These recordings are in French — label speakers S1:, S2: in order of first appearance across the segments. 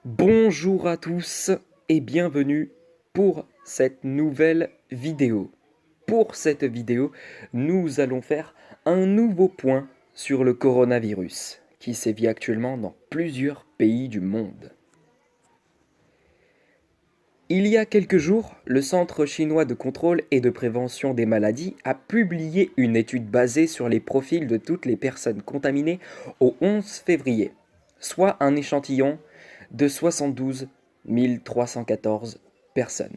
S1: Bonjour à tous et bienvenue pour cette nouvelle vidéo. Pour cette vidéo, nous allons faire un nouveau point sur le coronavirus qui sévit actuellement dans plusieurs pays du monde. Il y a quelques jours, le Centre chinois de contrôle et de prévention des maladies a publié une étude basée sur les profils de toutes les personnes contaminées au 11 février, soit un échantillon de 72 314 personnes.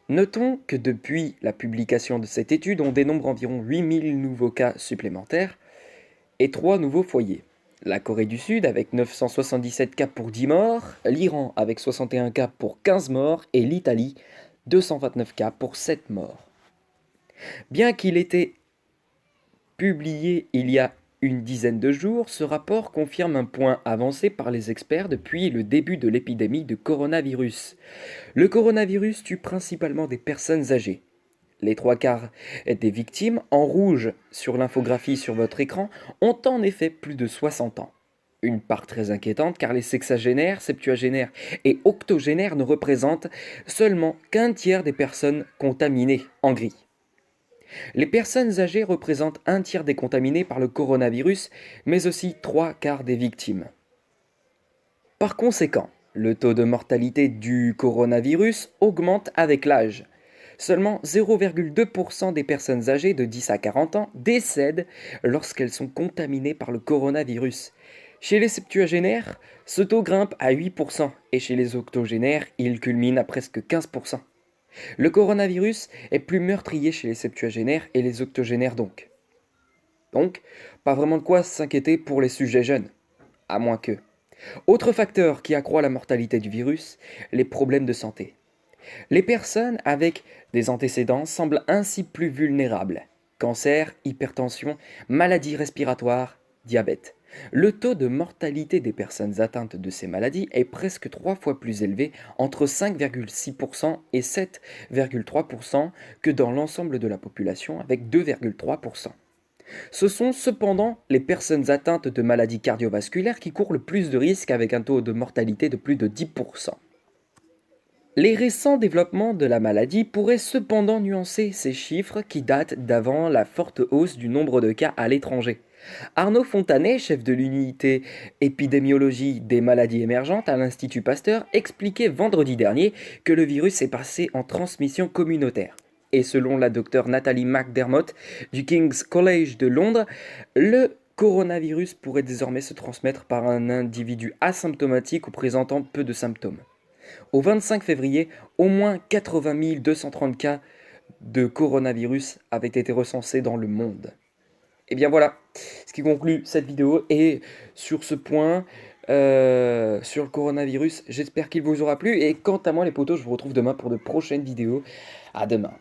S1: Notons que depuis la publication de cette étude, on dénombre environ 8000 nouveaux cas supplémentaires et 3 nouveaux foyers. La Corée du Sud avec 977 cas pour 10 morts, l'Iran avec 61 cas pour 15 morts et l'Italie 229 cas pour 7 morts. Bien qu'il ait été publié il y a une dizaine de jours, ce rapport confirme un point avancé par les experts depuis le début de l'épidémie de coronavirus. Le coronavirus tue principalement des personnes âgées. Les 3 quarts des victimes, en rouge sur l'infographie sur votre écran, ont en effet plus de 60 ans. Une part très inquiétante car les sexagénaires, septuagénaires et octogénaires ne représentent seulement qu'un tiers des personnes contaminées, en gris. Les personnes âgées représentent un tiers des contaminés par le coronavirus, mais aussi 3 quarts des victimes. Par conséquent, le taux de mortalité du coronavirus augmente avec l'âge. Seulement 0,2% des personnes âgées de 10 à 40 ans décèdent lorsqu'elles sont contaminées par le coronavirus. Chez les septuagénaires, ce taux grimpe à 8% et chez les octogénaires, il culmine à presque 15%. Le coronavirus est plus meurtrier chez les septuagénaires et les octogénaires donc. Donc, pas vraiment de quoi s'inquiéter pour les sujets jeunes, à moins que. Autre facteur qui accroît la mortalité du virus, les problèmes de santé. Les personnes avec des antécédents semblent ainsi plus vulnérables. Cancer, hypertension, maladies respiratoires, diabète. Le taux de mortalité des personnes atteintes de ces maladies est presque 3 fois plus élevé, entre 5,6% et 7,3% que dans l'ensemble de la population, avec 2,3%. Ce sont cependant les personnes atteintes de maladies cardiovasculaires qui courent le plus de risques avec un taux de mortalité de plus de 10%. Les récents développements de la maladie pourraient cependant nuancer ces chiffres qui datent d'avant la forte hausse du nombre de cas à l'étranger. Arnaud Fontanet, chef de l'unité épidémiologie des maladies émergentes à l'Institut Pasteur, expliquait vendredi dernier que le virus est passé en transmission communautaire. Et selon la docteure Nathalie McDermott du King's College de Londres, le coronavirus pourrait désormais se transmettre par un individu asymptomatique ou présentant peu de symptômes. Au 25 février, au moins 80 230 cas de coronavirus avaient été recensés dans le monde. Et bien voilà, ce qui conclut cette vidéo. Et sur ce point, sur le coronavirus, j'espère qu'il vous aura plu. Et quant à moi les potos, je vous retrouve demain pour de prochaines vidéos. À demain.